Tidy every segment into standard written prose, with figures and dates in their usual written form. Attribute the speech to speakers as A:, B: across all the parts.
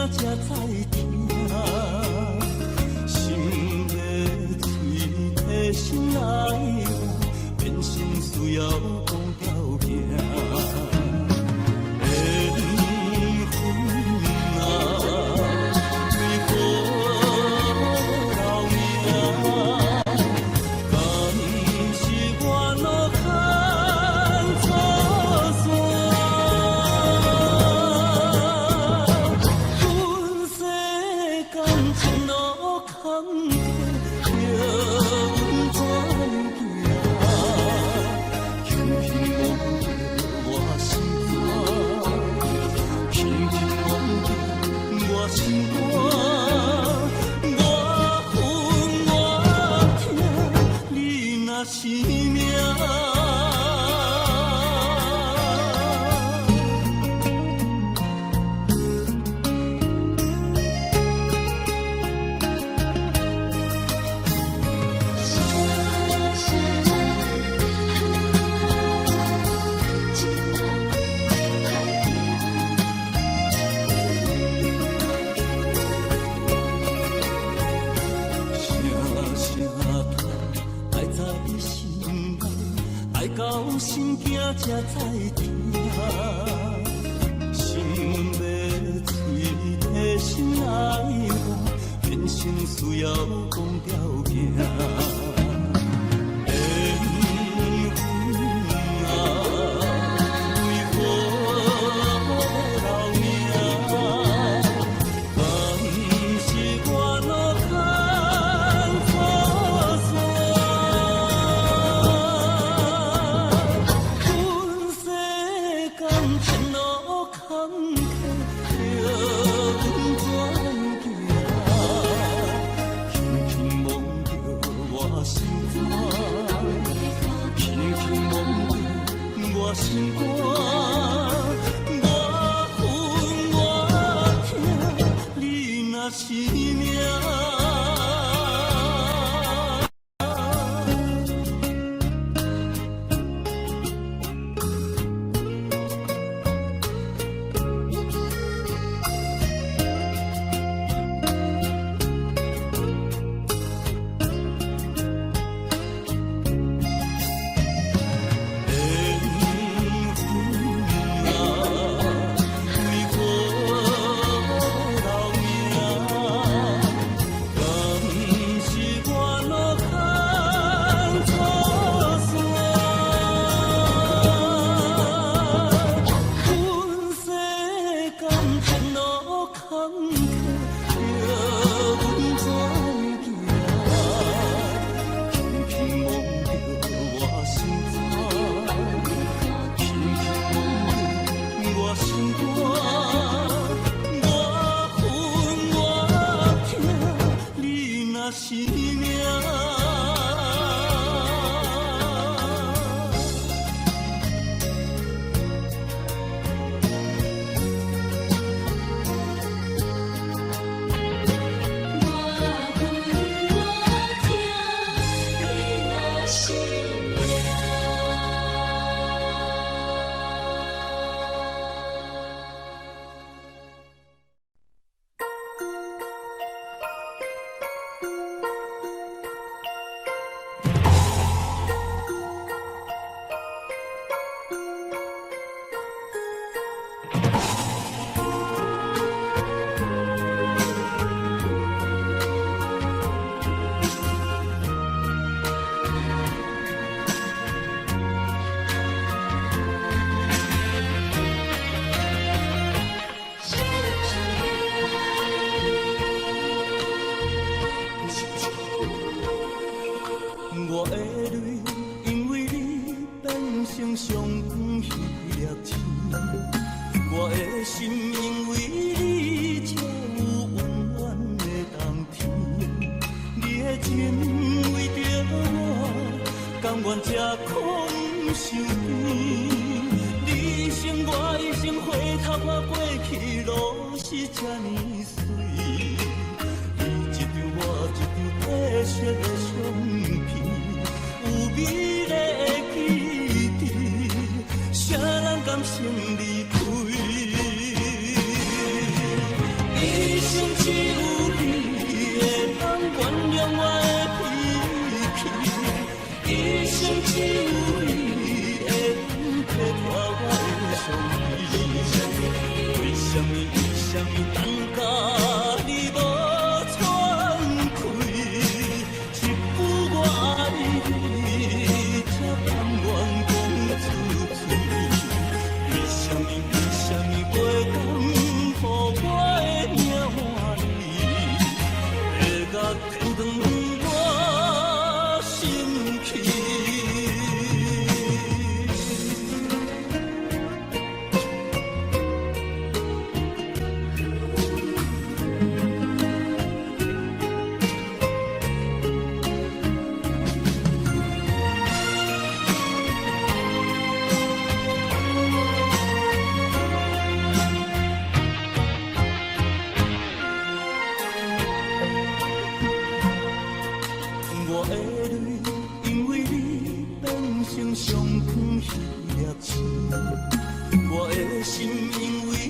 A: 才知听，心要嘴提心来话，变成需要讲条行。心惊才知听，心要嘴提心来话，变成需要讲条行。心肝，我分我听，你若是命。
B: 你
A: 一生只有你会替我的伤悲。为什么等甲你无喘气？一句我爱你，才甘愿讲出嘴。为什么袂甘予我的命换你？会甲天长我心去。我的泪，因为你变成上远迄粒星；我的心，因为你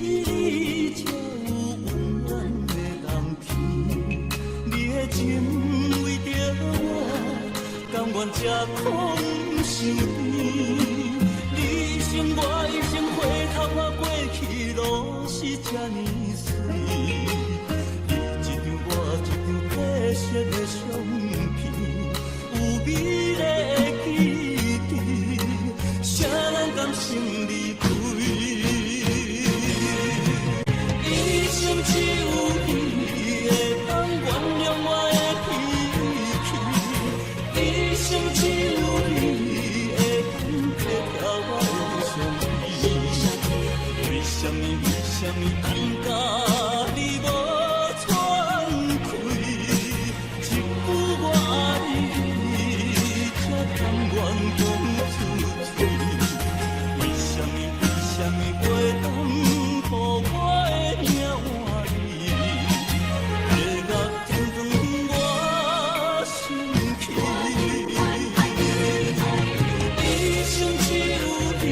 A: 才有温暖的蓝天。你的情为着我，甘愿吃苦受甜。你一生我一生，回头看过去路是这呢水。你一张我一张白色的相片。有美丽的记忆，谁人甘心离开？一生只有你会当原谅我的脾气，一生只有你会当替我的伤悲。为什么等甲你无喘气？一句我爱你。甘愿讲出嘴，为什么袂当予我的命换你？会甲天长我心去。一生只有你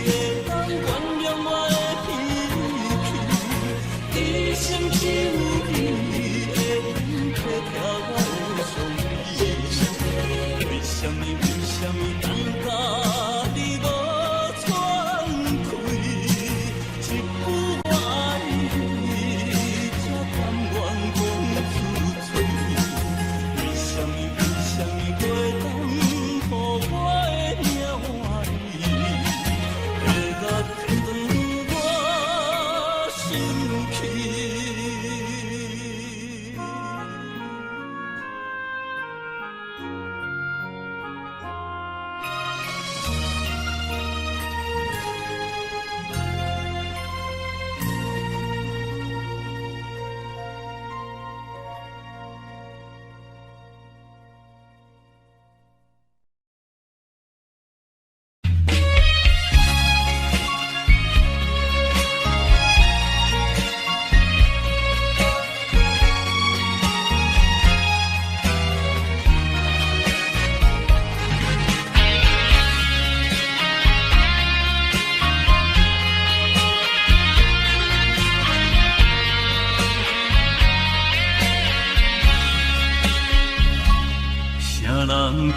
A: 会当原谅我的脾气，一生只有你会当替我的伤悲。为什么等甲你无喘气？一句我爱你，才甘愿讲出嘴。为什么袂当予我的命换你？会甲天长我心去。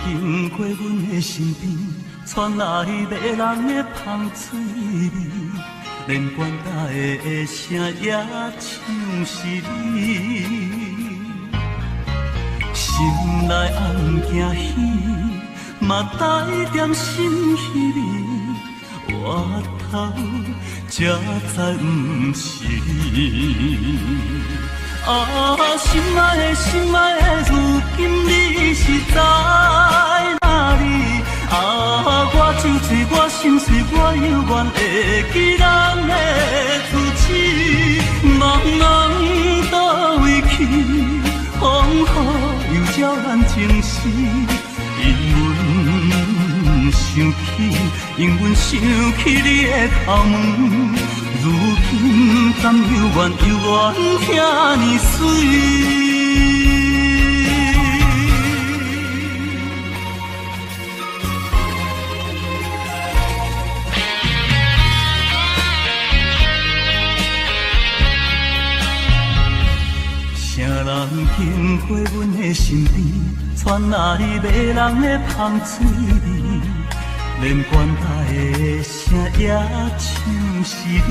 A: 经过阮的身边，传来迷人的香水味，连管家的声也像是你。心内暗惊喜，嘛带点心稀微，我头才知不是你。心爱的，如今你是在哪里？我酒醉，我心碎，我犹原会记人的字词。茫茫倒位去，风雨又照咱情丝。因阮想起你的头毛。如今甘犹原听你水。啥人经过阮的身边，船哪里迷人的芳水味，连管台的声也像是你。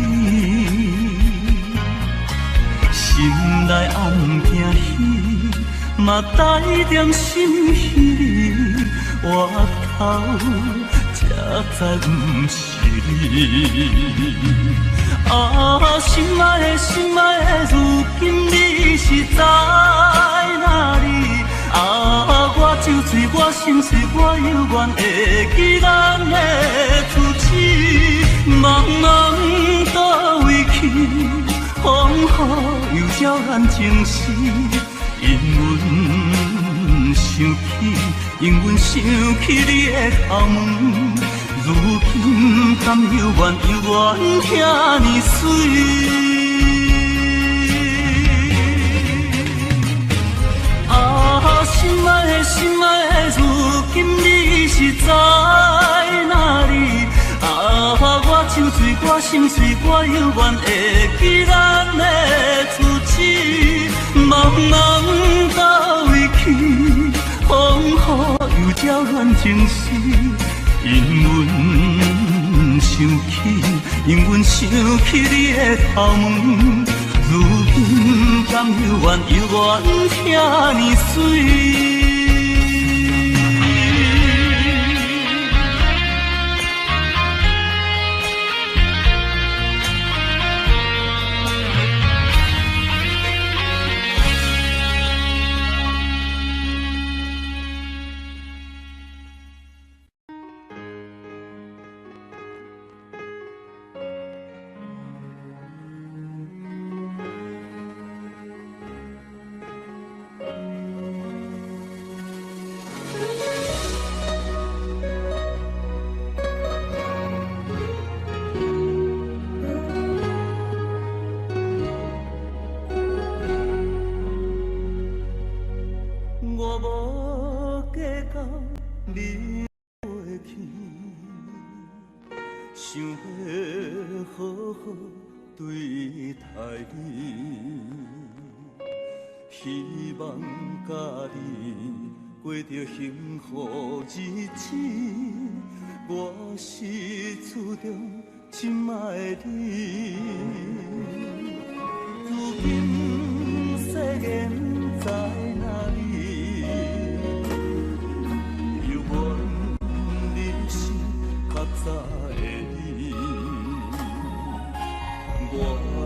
A: 心内暗惊喜，嘛带点心稀里，我头才知不是你。啊，心爱的，心爱的，如今你是在哪里？啊，我酒醉，我心碎，我犹原会记咱的初次。茫茫倒位去，风雨又照咱情丝。因阮想起你的头毛。如今甘犹原听你水，啊，心爱的，心爱的，如今你是在哪里？啊，我酒醉，我心碎，我犹原会记咱的初次。茫茫到位去，风雨又照咱情丝。因阮想起你的头毛，如今甘犹原听你水。希望甲你过着幸福日子，我是厝中心爱的你。如今世间在哪里？犹原你是较早的你。我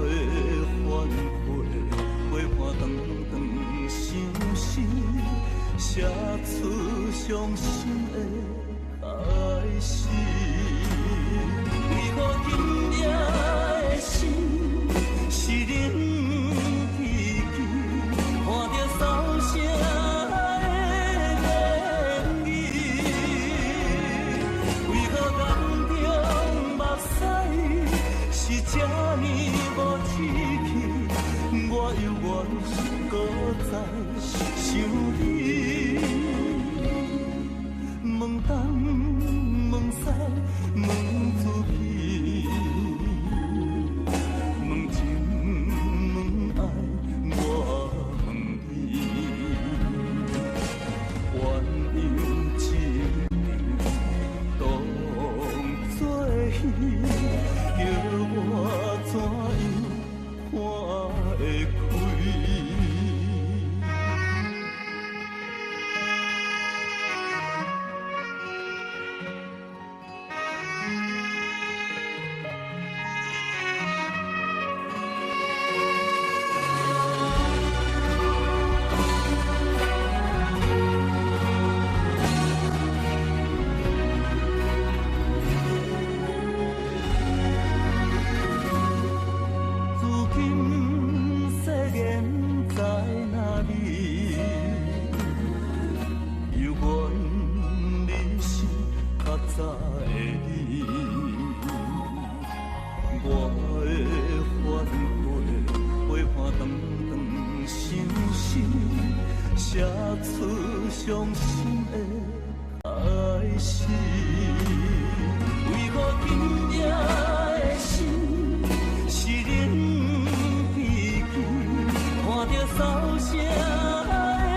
A: 的反悔，陪伴长长相思，写出伤心的开始。为何今夜的心是冷凄凄，看着扫声的言语？为何眼中目屎是这呢无志气？我犹原搁在想你，问东问西问出去，问情问爱我问你，鸳鸯情长当作戏，叫我怎样看会开？写出伤心的开始。为何今夜的心是冷凄凄，看着扫声的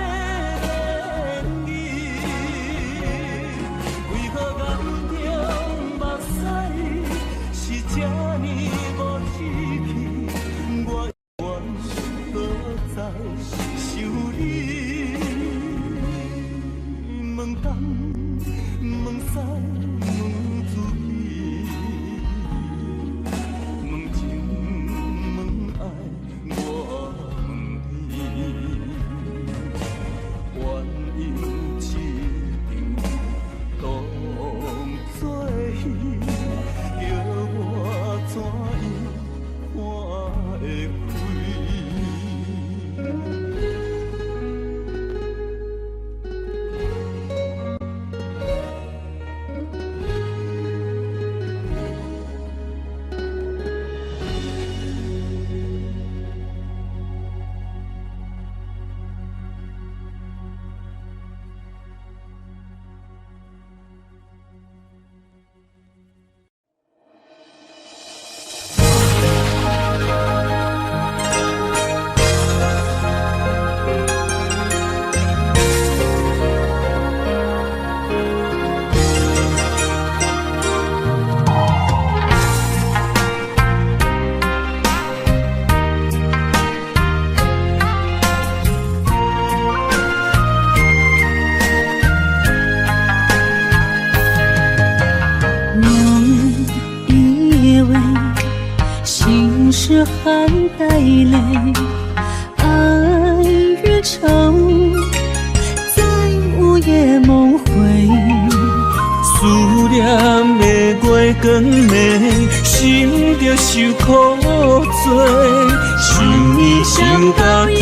A: 言语？问西问水，问情问爱，我问你，愿用这场当作戏，叫我怎样看会开？
B: 是含带泪，爱越长，在午夜梦回。
A: 思念的月光暝，心着受苦罪，想你想到天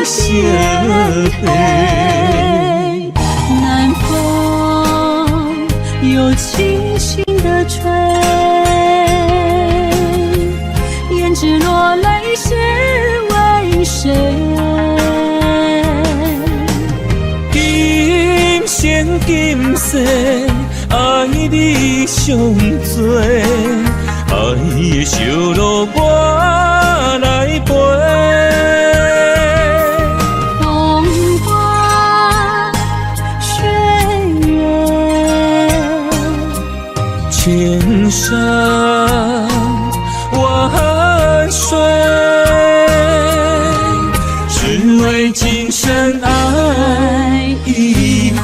A: 色黑。
B: 南风又轻轻地吹，胭脂落泪是为谁？
A: 今生今世爱你上多，爱的烧路我来陪。
B: 风花雪月，
A: 千山万水，只为今生爱一回。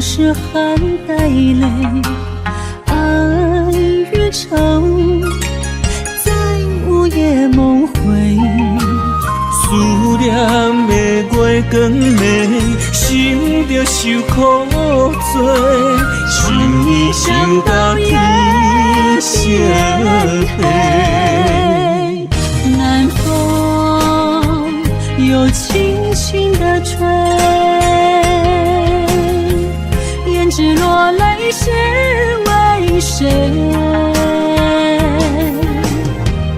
B: 是含带泪，爱越长，在午夜梦回。
A: 思念的月光暝，心着受苦罪，想你想到天色黑。
B: 南风又轻轻地吹，胭脂落泪是为谁？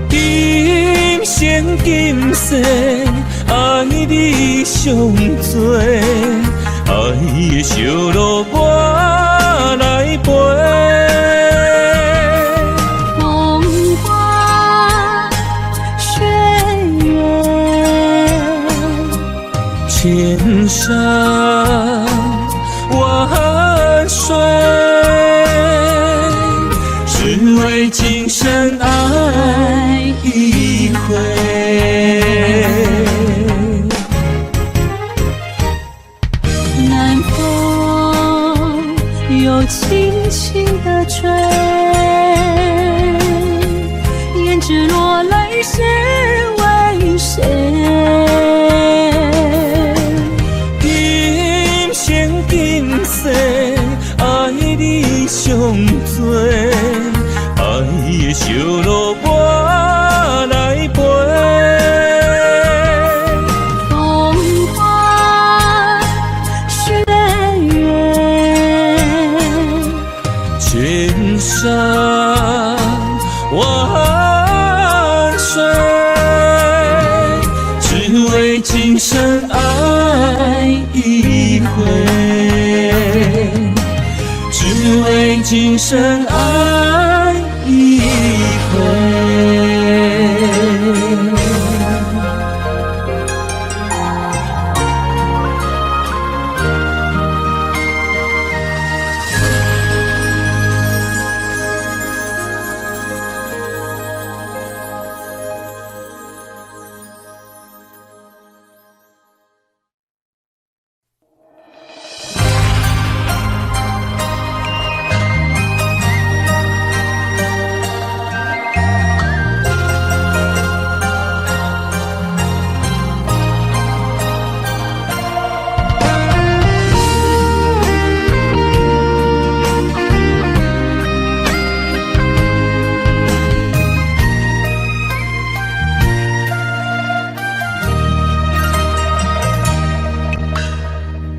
A: 今生今世爱你上多，爱的烧路我来陪。
B: 风花雪月，
A: 千山万水，只为今生爱一回。
B: 南风又轻轻地吹，胭脂落泪是为谁？
A: 今生今世爱你上多，爱的烧路我来陪。
B: 风花雪月，
A: 千山今生爱一回。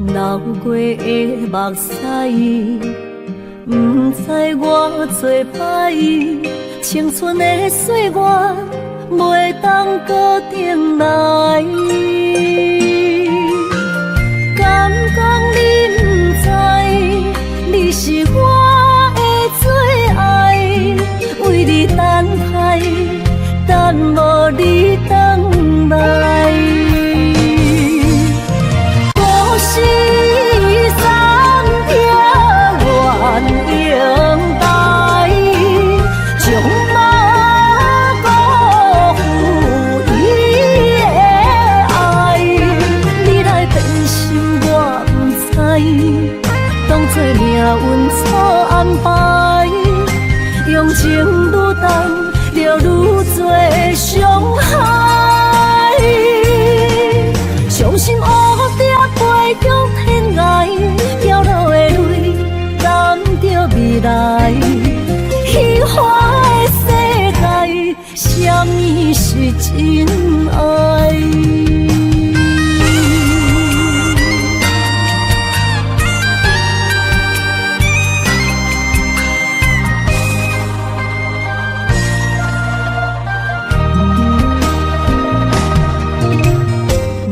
B: 流过的目屎，不知我做歹，青春的岁月袂当搁重来。敢讲你不知，你是我的最爱，为你等待，等无你回来。是三条原永带，将马辜负伊的爱。你来变心我不知，当作命运错安排，用情愈重，就愈多伤害。伤心黑背向天涯，飘落的泪，等着未来。虚幻的世界，什么是真爱？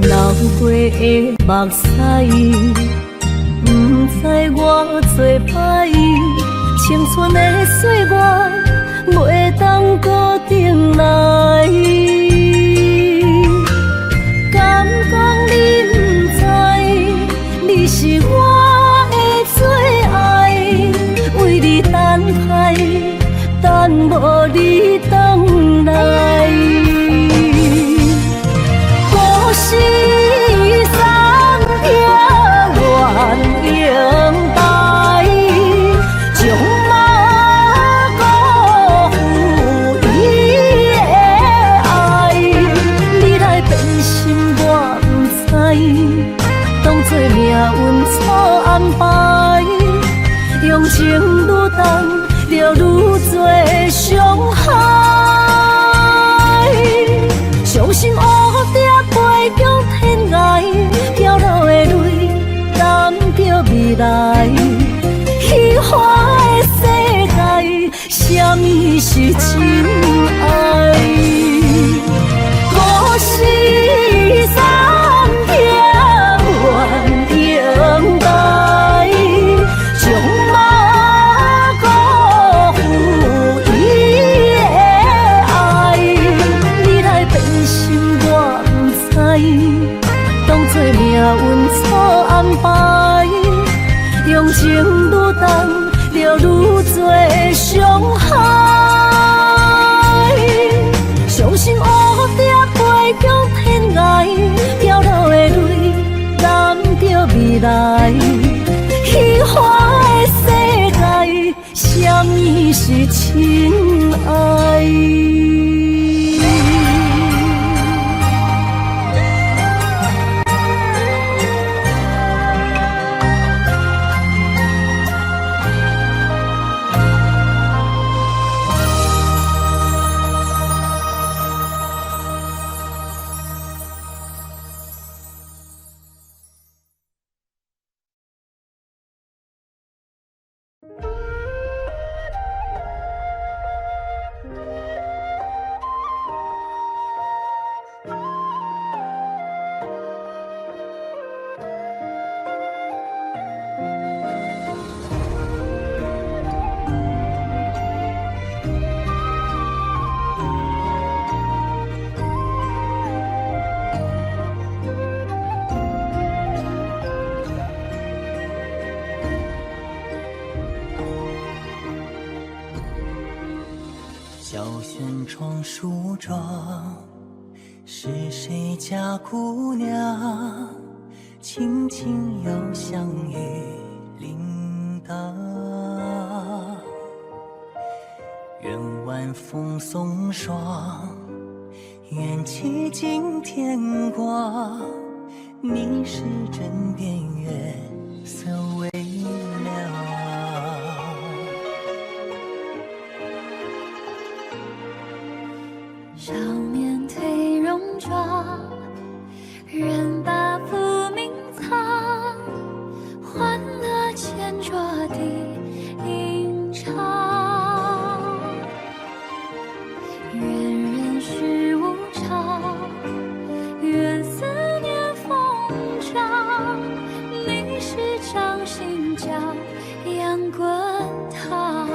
B: 流过的目屎，不知我做歹，青春的岁月袂当搁重来。敢讲你不知，你是我的最爱，为你等待，等无你回来。是三条原永带，将马辜负伊的爱。你来变心我不知，当作命运错安排，用情愈重，就愈多伤害。伤心黑背向天涯，飘落的泪，等着未来。虚幻的世界，什么是真爱？故事三条原永带，将马辜负伊的爱。你来变心我不知，当作命运错安排，用情愈重，就愈多伤害。伤心黑背向天涯，飘落的泪，等着未来。虚幻的世界，什么是真爱？
A: 窗梳妆，是谁家姑娘轻轻又香雨铃铛？愿晚风送霜，愿凄尽天光，你是枕边月色微凉。
B: 少年褪戎装，人把浮名藏，欢乐千桌的吟唱。愿人世无常，愿思念风涨，你是掌心角，阳滚烫。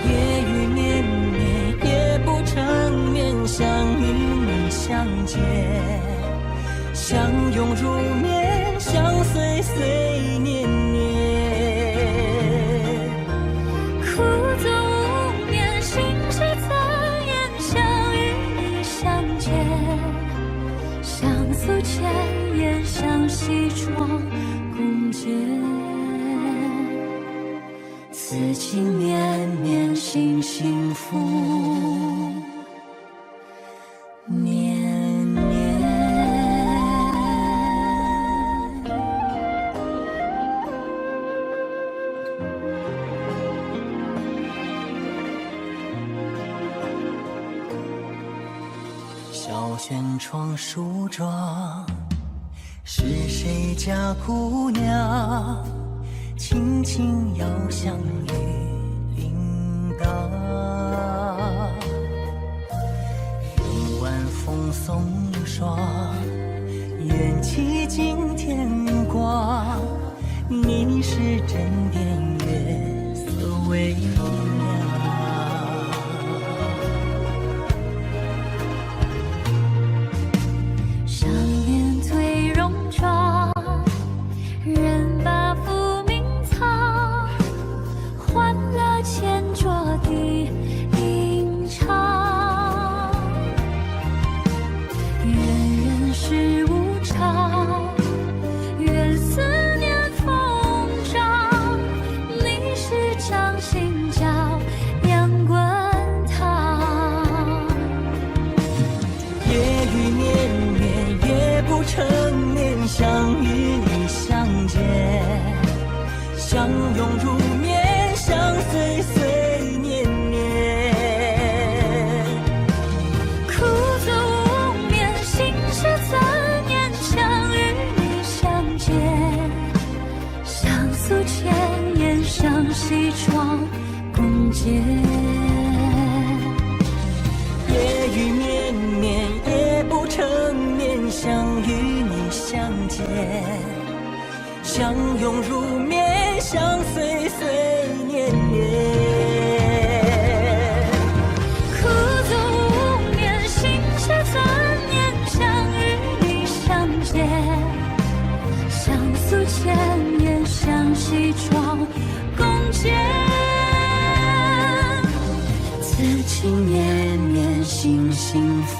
A: 夜雨绵绵，夜不成眠，想与你相见，相拥入眠，相随随年年。
B: 苦足无眠，心事残言，想与你相见，相诉千言，相西窗共剪。此情绵绵，心幸福绵绵。
A: 小轩窗梳妆，是谁家姑娘轻轻摇香雨铃铛？愿晚风送霜，愿凄尽天光，你是枕边月色微凉。
B: 少年褪戎装，人把浮名藏，欢乐千桌的吟唱。愿人世无常，愿思念风涨，你是掌心角，阳滚烫。
A: 夜雨绵绵，夜不成眠，想与你相见，相拥入眠，相随随年年。
B: 苦足无眠，心事残言，想与你相见，相诉千言，相西窗共剪。
A: 夜雨绵绵，夜不成眠，想与你相见，相拥入眠，相随随年年。
B: 苦足无眠，心事残言，想与你相见，相诉千言，相西窗共剪。此情绵绵，心幸福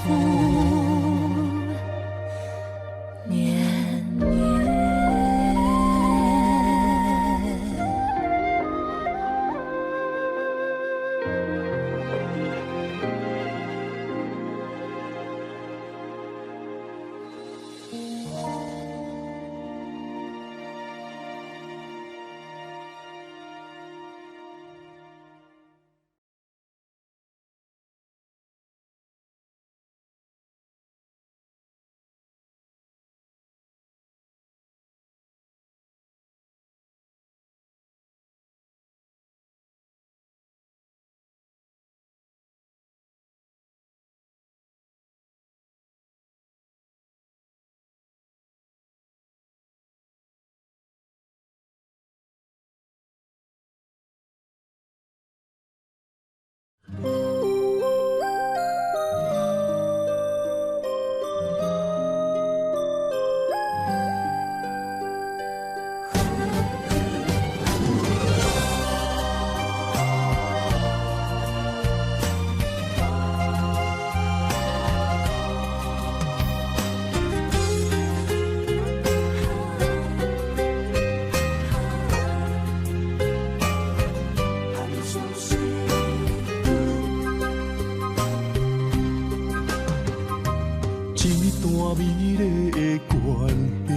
C: 系，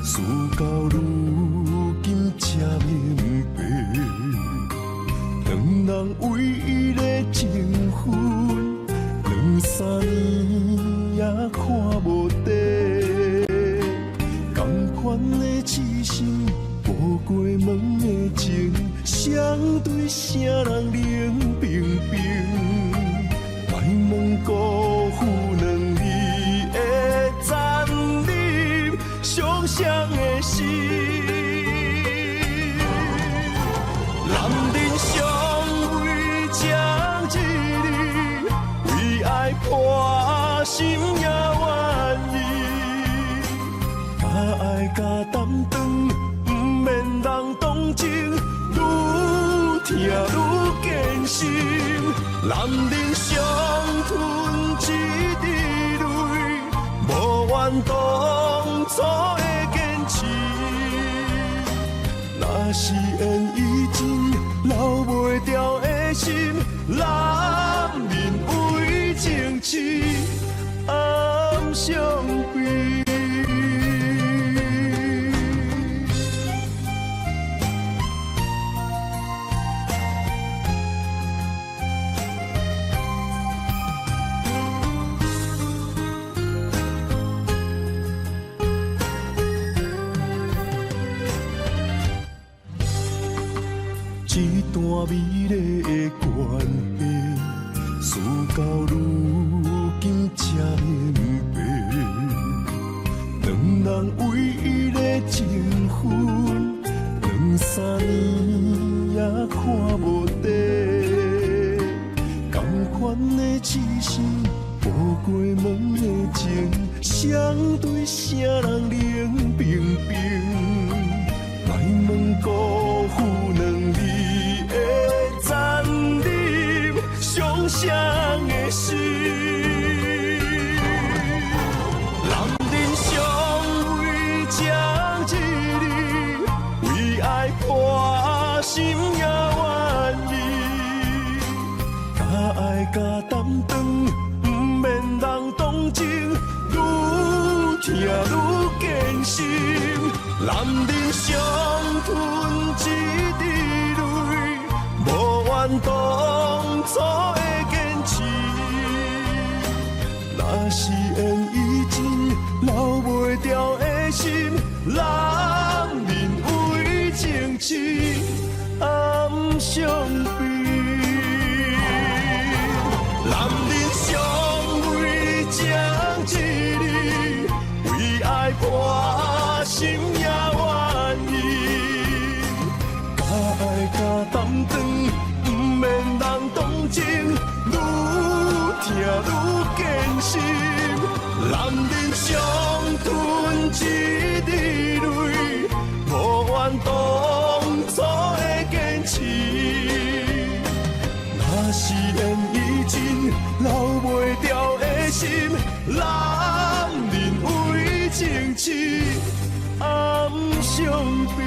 C: 事到如今才明白，两人唯一的情分，两三年也看无底，同款的痴心，无过门的情，相对啥人冷冰冰，莫问辜负两字的残忍，伤谁的心？男人尚未将一日，为爱破心也愿意，把爱甲担当，不免人同情，愈疼愈艰辛。男人伤吞一滴泪，无怨当初的坚持。若是缘已尽，留袂掉的心，男人为情痴，暗伤悲。一段美丽的关系，事到如今才明白，两人唯一的情分，两三年也看无底，同款的痴心，无过门的情，相对啥人冷冰冰，莫问辜负两字的残忍，伤谁的心？男人尚未将一日，为爱破心也愿意，把爱甲担当，不免人同情，愈疼愈艰辛。男人伤吞一滴泪，无怨当初的坚持。若是缘已尽，留袂掉的心，男人为情痴，暗伤悲。男人尚未将一日，为爱破心也愿意，把爱甲担当，不免人同情，愈疼愈艰辛。男人伤吞一滴泪，无怨当初的坚持。若是缘已尽，留袂掉的心，男人为情痴，暗伤悲。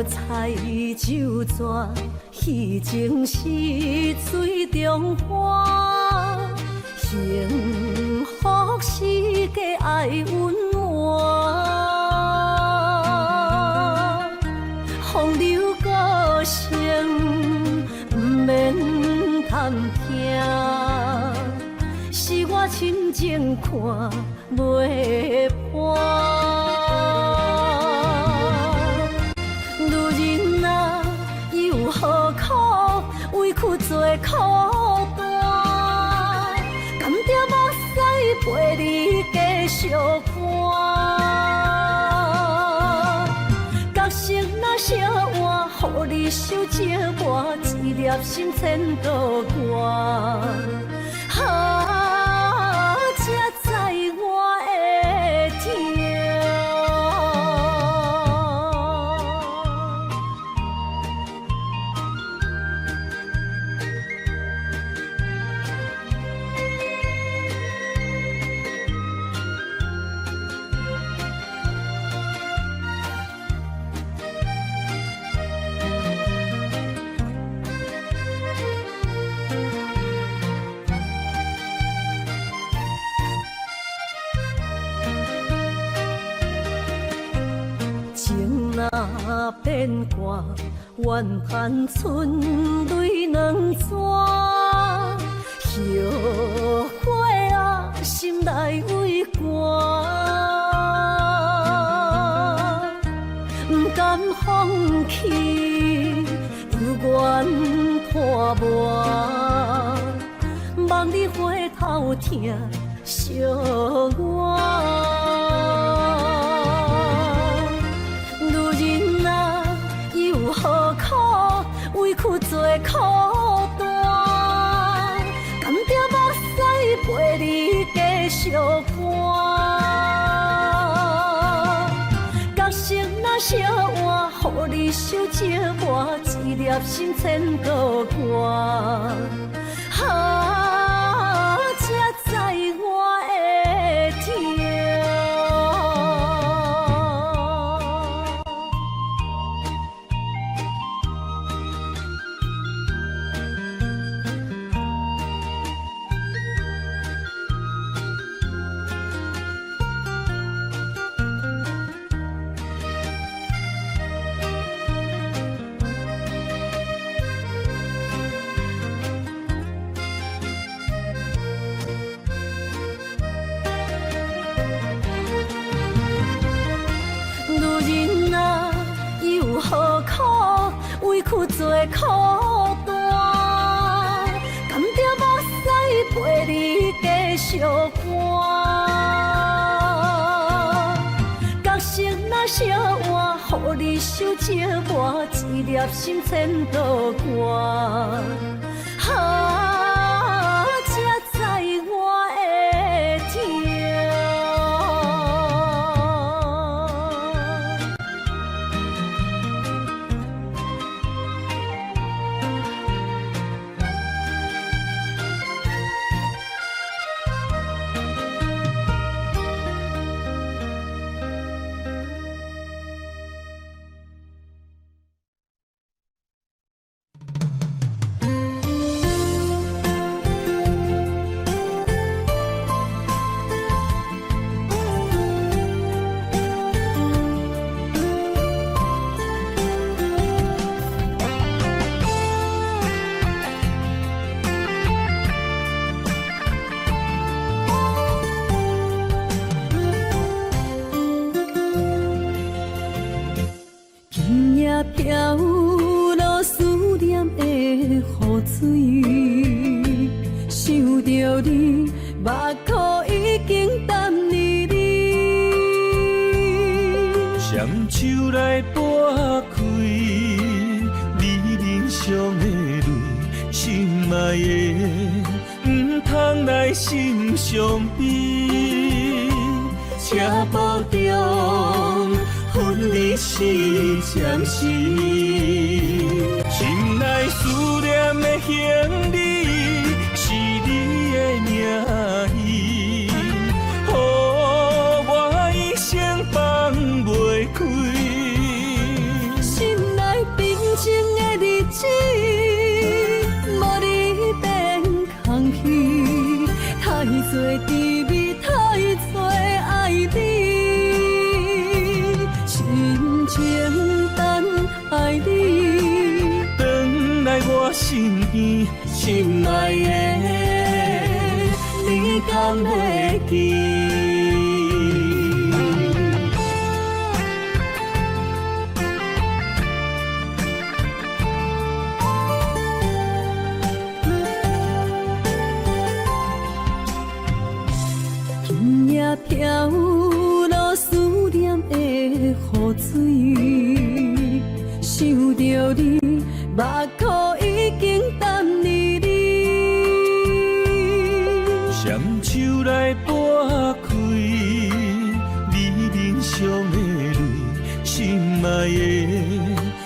B: 彩酒泉，戏情是水中花，幸福是加爱温暖。风流歌声不免叹听，是我亲情看袂破。何苦委屈做孤单？相伴。角色若写换，予你受折磨，一粒心千度歌。啊，才知我的痛。情若变卦，怨叹春泪两逝。后悔啊，心内为寒，不甘放弃，有缘破磨，望你回头听惜我。何苦委屈做苦担？甘着目屎陪你继续寒。角色若写换，予你受折磨，一粒心千度歌。啊，才知我的痛。何苦委屈做苦担？甘着目屎陪你继续寒。角色若写换，予你受折磨，一粒心千度歌。啊，才知我的痛。飘落思念的雨水，想着你，目眶已经淡离你。
C: 双手来拨开你脸上的泪，心爱的，唔通来心伤悲，车步中。分离是暂时，心内思念的行李是你的名字，予我一生放袂开。
B: 心内平静的日子，无你变空虚，太多滋味，太多爱你。情等爱你，
C: 转来我身边，心爱的，你敢会记？
B: 今夜飘落思念的雨水，想着你，目眶已经等你
C: 双手来拨开你脸上的泪，心爱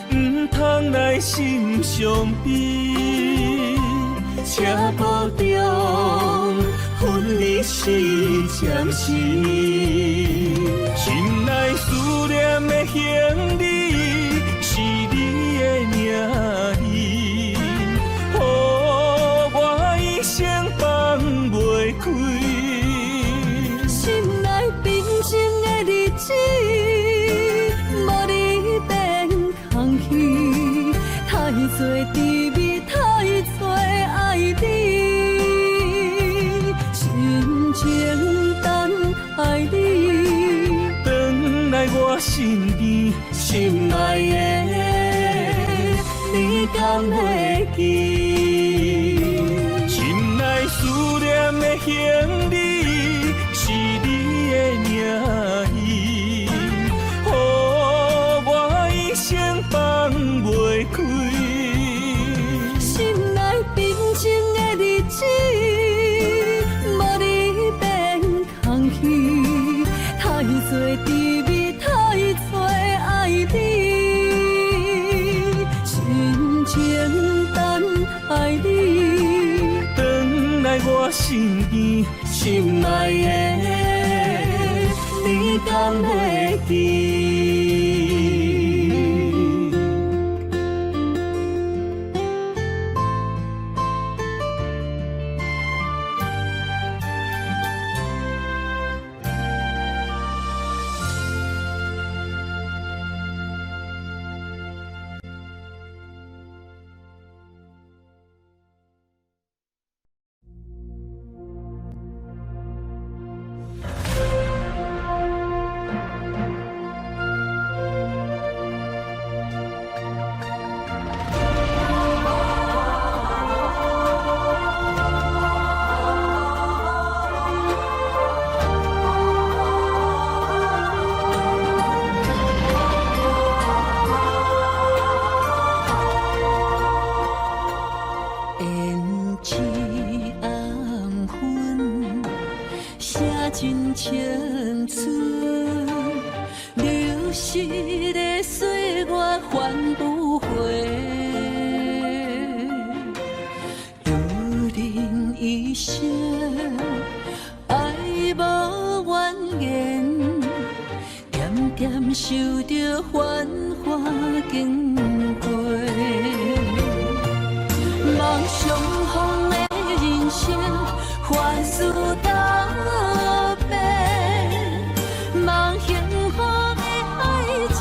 C: 的，唔通来心伤悲，车步中分离是暂时，心内思念的行李是你的名字，予我一生放袂开。
B: 心内平静的日子，无你变空虚，太多滋味，太多爱你，深情等待你，
C: 回来我身边，心爱的，你敢会记？心内思念的行李是你的名字，予我一生放袂开。
B: 心内平静的日子，无你变空虚，太多滋味，太多爱你，深情等待你，
C: 回来我身边，心爱的，你敢会记？
B: 真青春，流逝的岁月还不回。如人一生，爱无怨言，点点受着繁华经过。梦想风的人生，凡事道别，梦幸福的爱情，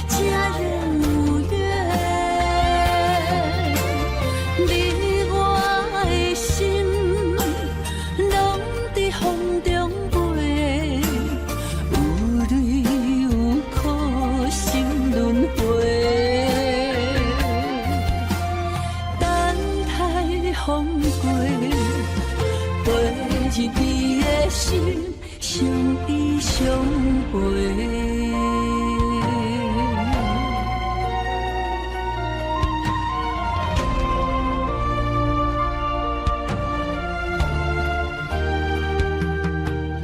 B: 家人有约。你我的心，拢在风中飞，有泪有苦，心轮回。等待风过，陪一边的心，相依相陪。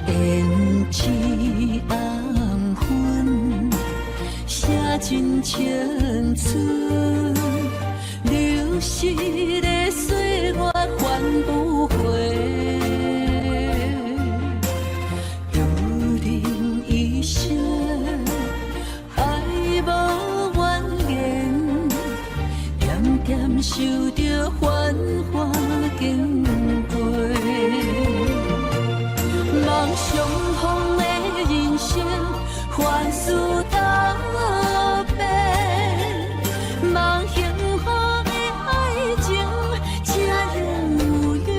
B: 胭脂红粉，写尽青春，流逝的岁月还不回。如人一生，爱无怨言，点点受着繁华经过。梦想风的人生，凡事道别，梦幸福的爱情，家人有约。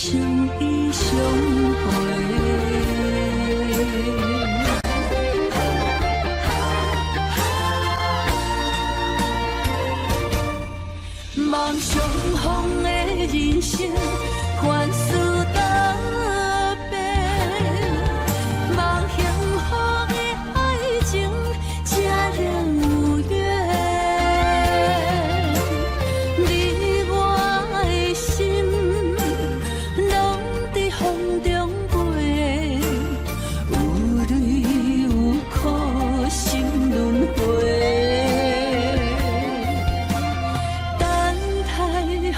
B: 相依相陪。梦相逢的人生，凡事答辩。梦幸福的爱情，才能有缘。你我的心，拢在风中飞，有泪有苦，心轮回。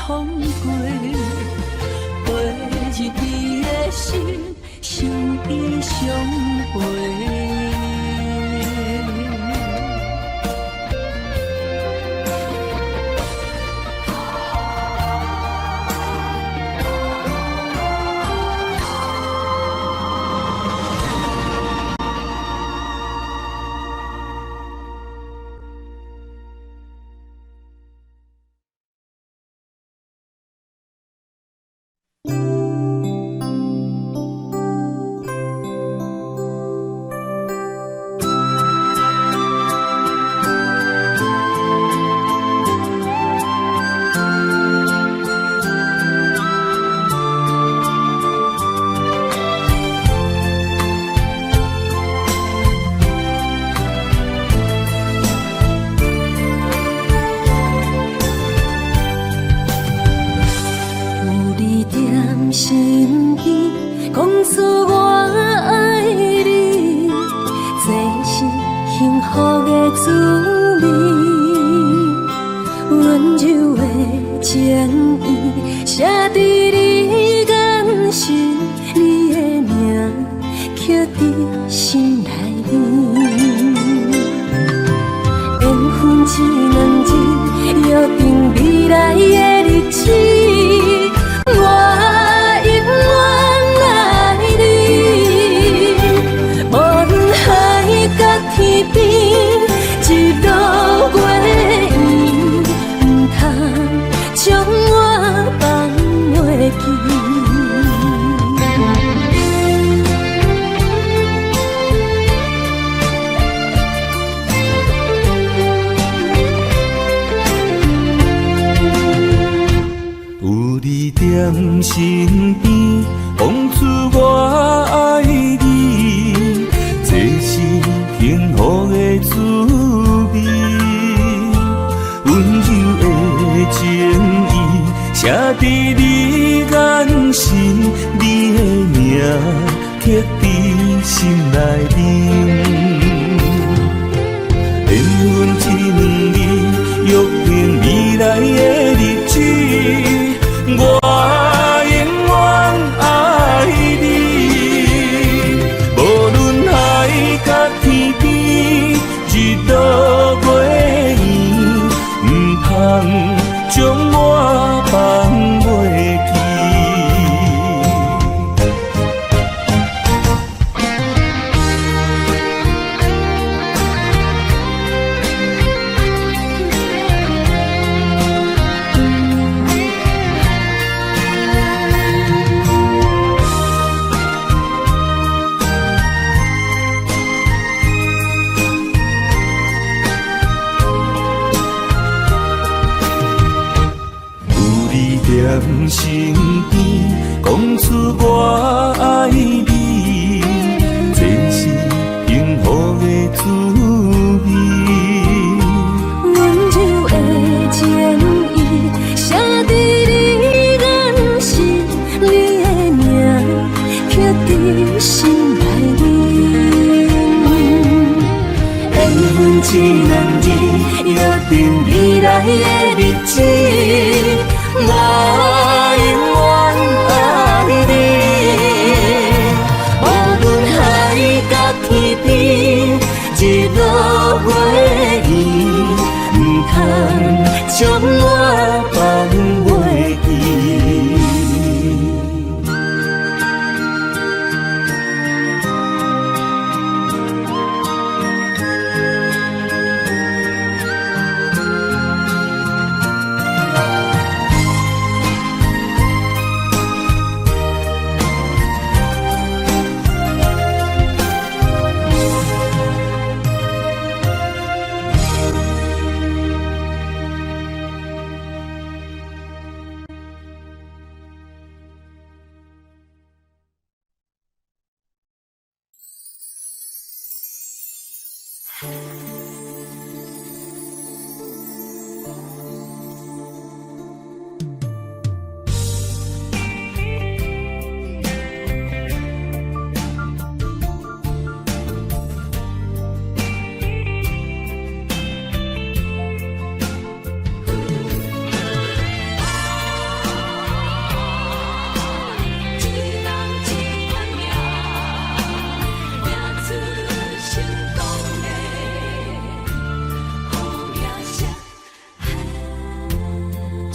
B: 风过，陪日你的心，相依相陪。身边讲出我爱你，这是幸福的滋味。温柔的情意写在你眼心，你的名刻在心内面。缘分只两字，约定未来的日子。天边一路过缘，唔通将我放袂记。
C: 有你踮身边，讲出我爱你，这是幸福的滋味，温柔的情意写在你眼心，你的名刻在心内面。缘分这两字，约定未来的日子，我永远爱你，无论海角天边，日落月圆，唔通将我放袂记。踮身边，讲出我爱你，这是幸福的滋味。
B: 温柔的情意写在你眼心，你的名刻在心内面。缘分只两字，约定未来的日子。我永远爱你，无论海角天边，日落月圆，唔通将我放袂记。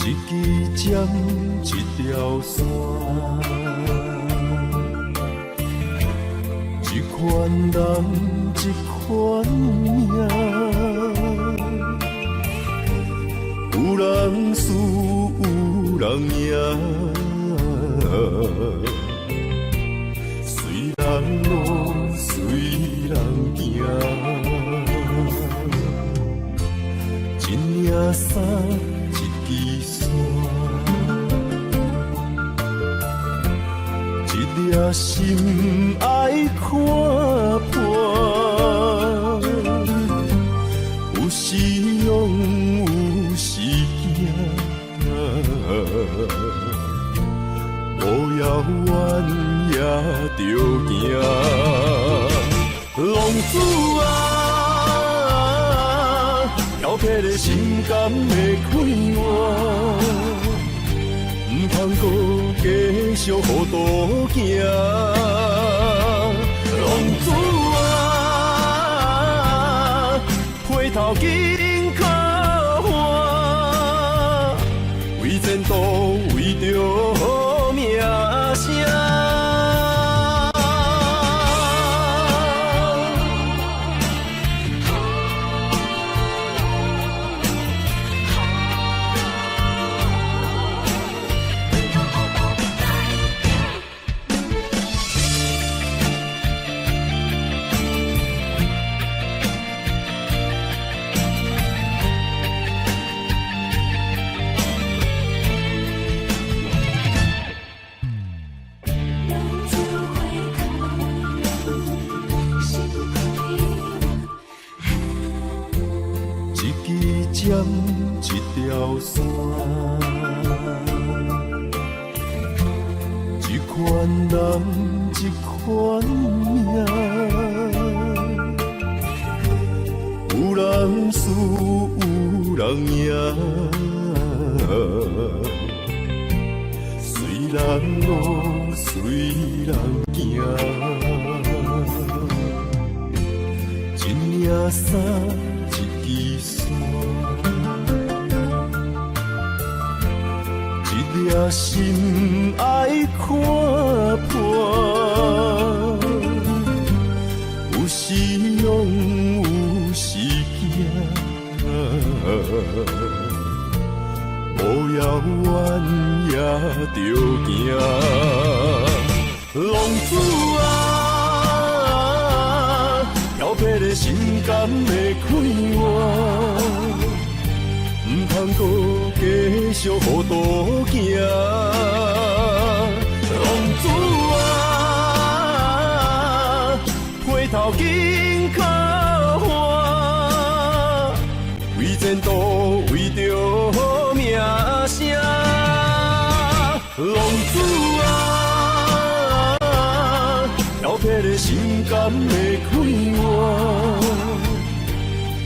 C: 一支针，一条线，一款人，一款命，有人输，有人赢，随人路，随人行。一领衫，一支线，一粒心爱看破，有时勇，有时惊，无遥远也着行。浪子挑剔的心肝会快活，唔通搁继续糊涂行。浪子回头紧靠岸，为前途，为着名声。一条线，一款人，一款命，有人输，有人赢，随人路，随人行，一领衫，一支线。一粒心爱看破，有时勇，有时惊，无遥远也着行。浪子挑剔的心肝会快活，唔通搁继续糊涂行。浪子回头紧靠岸，为前途，为着名声。浪子挑剔的心肝会快活，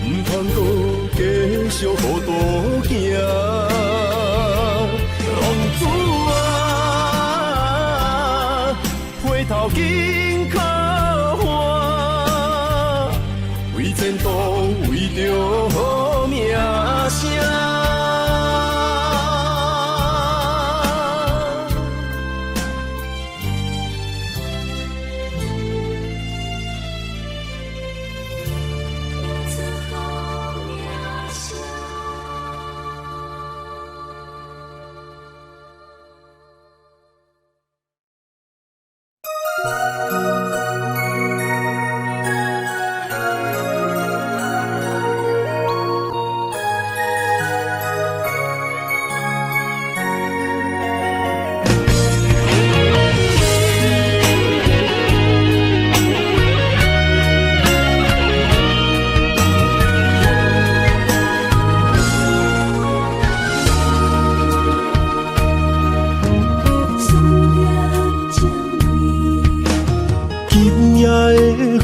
C: 唔通搁继续糊涂行。浪子回头紧靠岸，为前途，为着名声。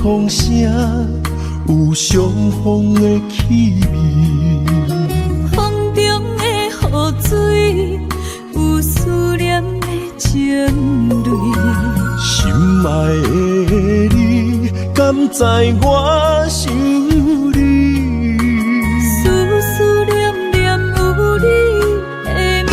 C: 风声有相逢的气味，
B: 风中的雨水有思念的情泪。
C: 心爱的你，敢知我想你？
B: 思思念念有你的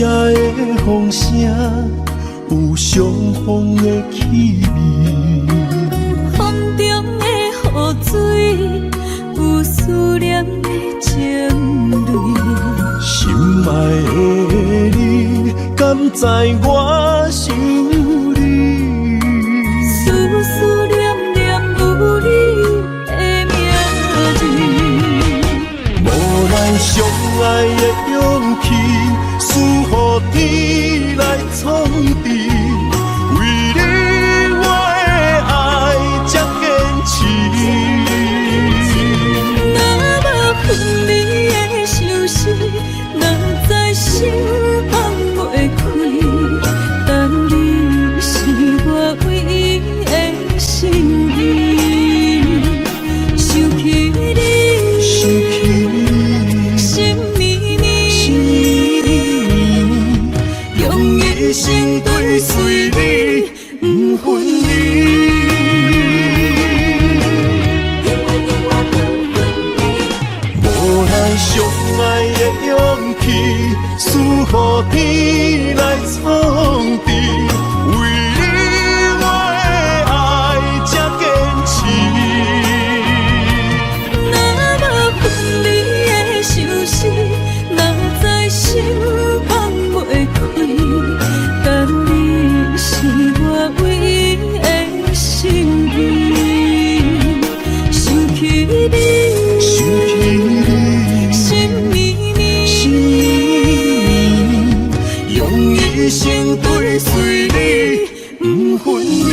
C: 夜的风声，有相逢的气味。
B: 风中的雨水，有思念的情泪。
C: 心爱的你，敢知我想你？
B: 思念念有你的名字。
C: 无咱相爱的勇气，赐予天来创治。为你我的爱才坚持。
B: 若无分离的相思，若在心放袂开。但你是我唯一的心意，想起你，心绵绵，用一生跟随你，不分离。
C: 无咱相爱的勇气，赐予天来创治。为你我的爱才坚持。
B: 若无分离的相思，若在心放袂开。但你是我唯一的心意，想起你，心绵绵，
C: 用一生跟随你，不分离。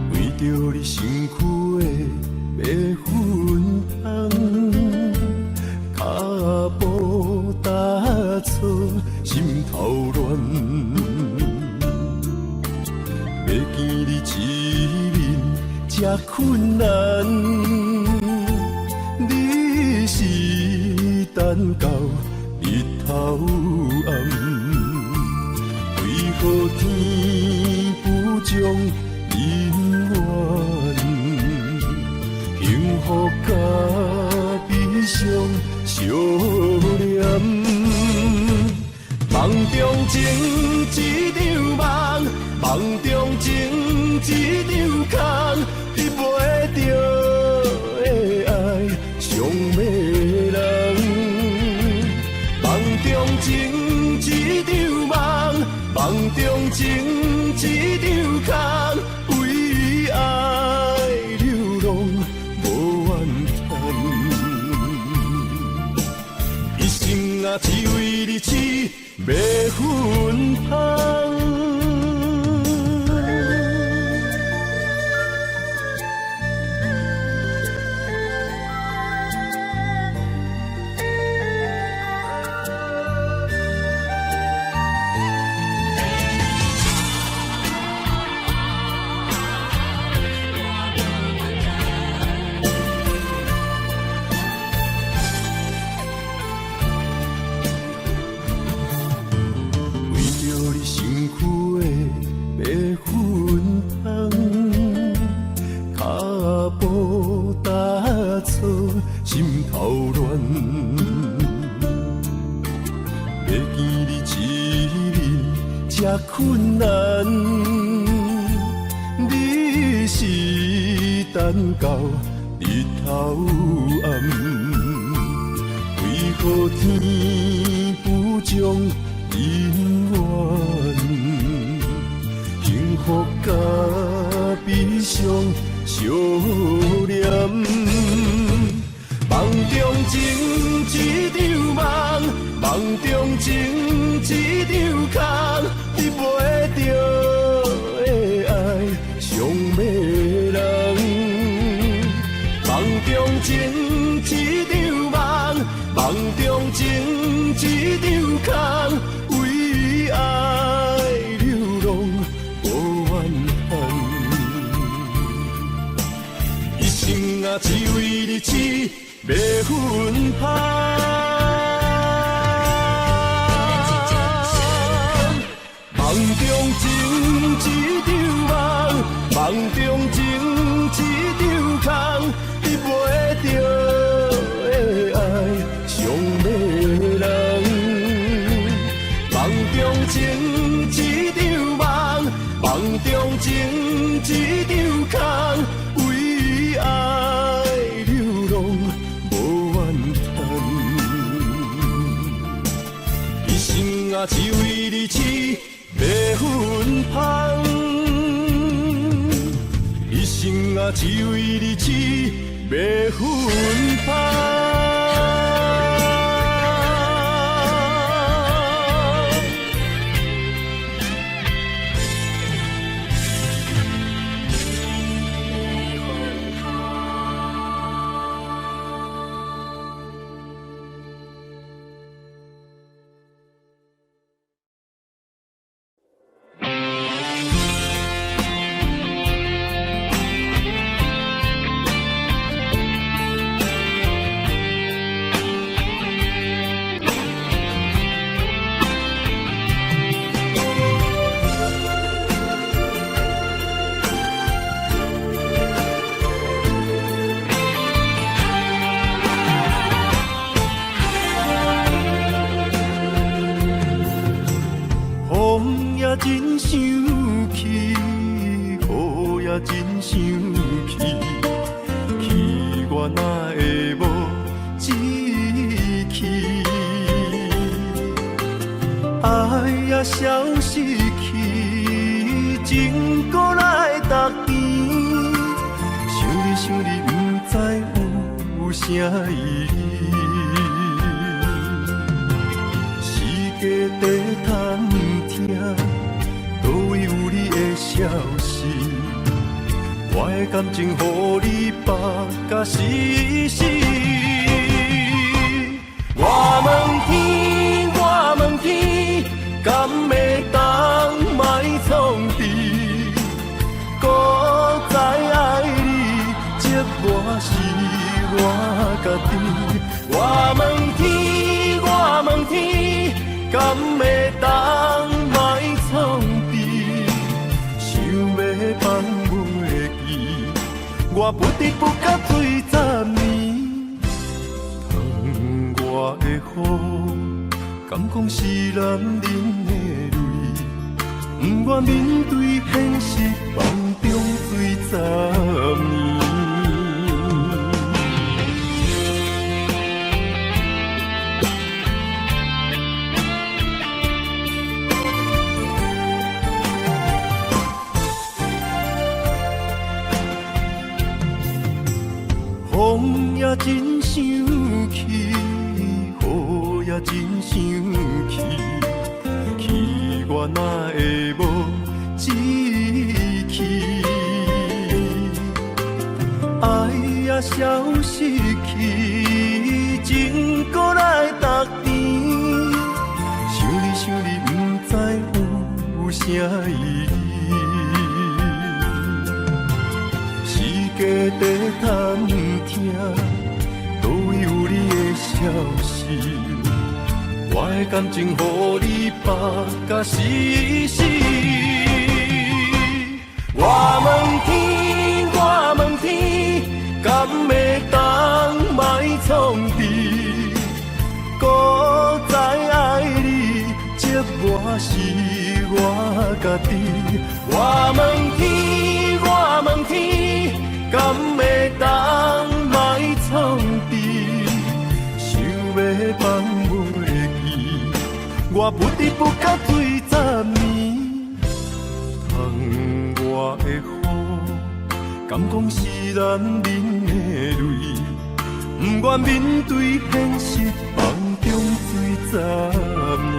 C: 为着你身躯的白粉红，脚步踏错，心头乱。要见你一面这困难，你是等到日头暗，为何天不将人怨？幸福甲悲伤相连。梦中情一场梦，梦中情一场空，得袂着的爱上迷人。梦中情一场梦，梦中情一场空，为爱流浪无怨叹。一生啊，只为你痴白粉红。心头乱，要见你一面这困难，你是等到日头暗，为何天人缘，幸福甲悲伤相连。梦中情一场梦，梦中情一场空，你陪着的爱上迷人。梦中情一场梦，梦中情一场空，为爱流浪无怨恨。一生啊，只为你痴。袂分香，梦中情一场梦，梦中情一场空，你陪着的爱上迷人。梦中情一场梦，梦中情一场空，为爱流浪。啊，只为你痴，袂分香。一生啊，只为你痴，袂分香。真想起，雨也真想起，去我哪会无志气？爱也消失去，情搁来逐天。想你想你，不知有啥意义。世界在探听。倒位有你的消息？我的感情，予你绑甲死死。我问天，我问天，敢会当莫创治？搁再爱你，这我是我家己。我问天，我问天，敢会当莫创治？放袂记，我不得不甲醉10年。窗外的雨，敢讲是男人的泪？不愿面对现实，梦中醉10年。风也真想起，雨也真想起，去我哪会无志气？爱也消失去，情搁来逐天。想你想你，不知有啥意义。世界在探听，倒位有你的消息？我的感情，予你绑甲死死。我问天，我问天，敢会当莫创治？搁再爱你，这我是我家己。我问天，我问天，敢会当莫创治？想要放袂记，我不知不觉醉10年。窗外的雨，敢讲是男人的泪，不愿面对现实，梦中醉10年。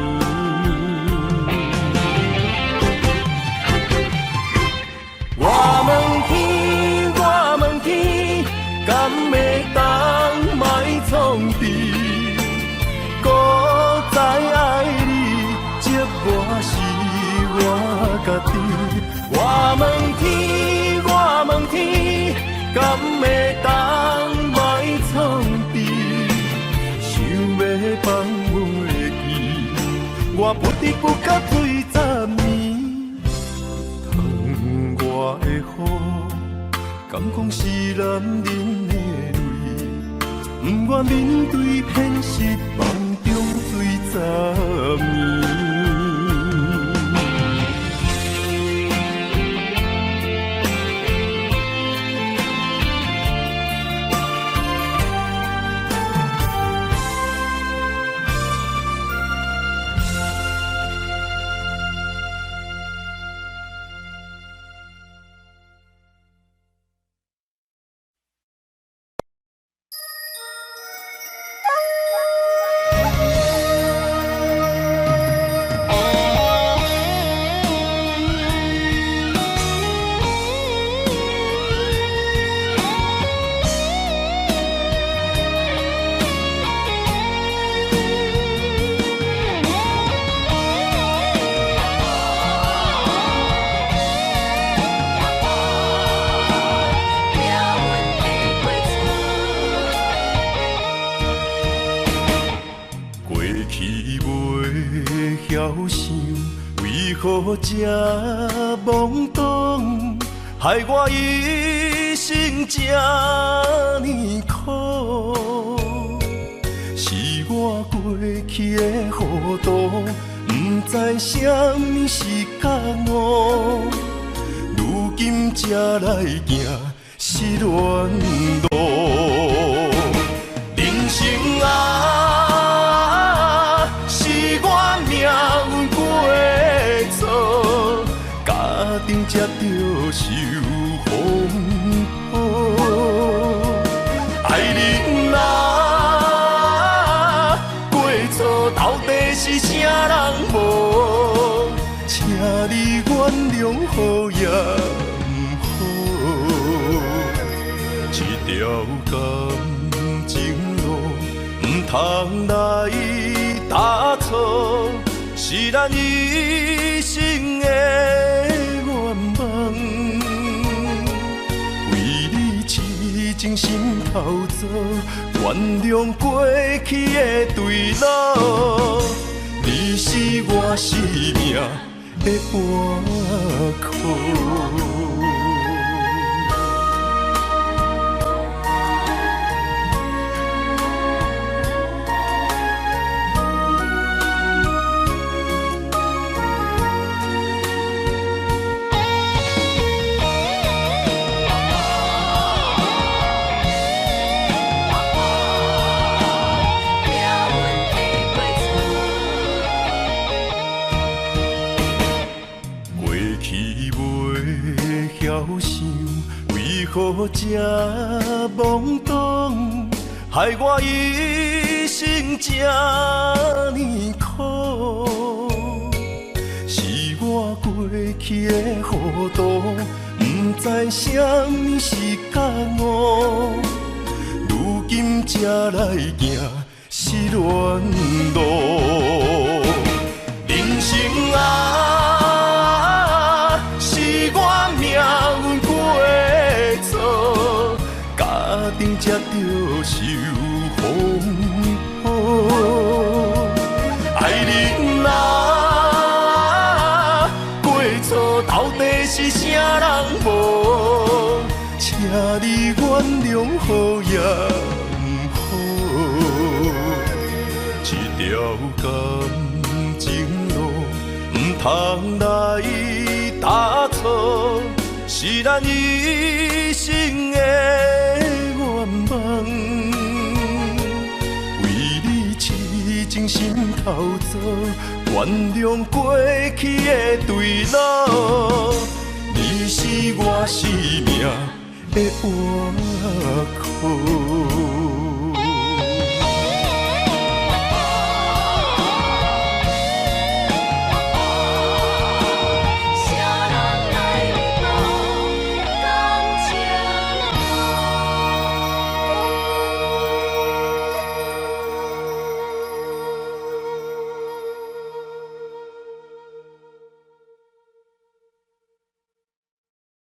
C: 我问天，我问天，敢会当卖创治？古早爱你，寂寞是我家己。我问天，我问天，敢会当卖创治？想要放袂记，我不知不觉醉10年。窗外的雨，敢讲是男人的泪，不愿面对现实，梦中醉10年。这懵懂，害我一生这呢苦。是我过去的糊涂，不知什么是觉悟。如今才来行失恋路，人生啊，是我命运过的错，家庭才着受风雨。爱人啊，过错到底是啥人无？请你原谅好也不好，这条感情路不通来打错，是咱一生的愿望。为你痴情心头做，原谅过去的对路。你是我生命的半颗。这懵懂，害我一生这呢苦。是我过去的糊涂，不知什么是觉悟。如今才来行失恋路，人生啊，是我命运过的错，家庭才着受风雨。爱人啊，过错到底是啥人无？请你原谅好也不好，这条感情路不通来打错，是咱一生的愿望。为你痴情心头做，原谅过去的对路。你是我生命的活口。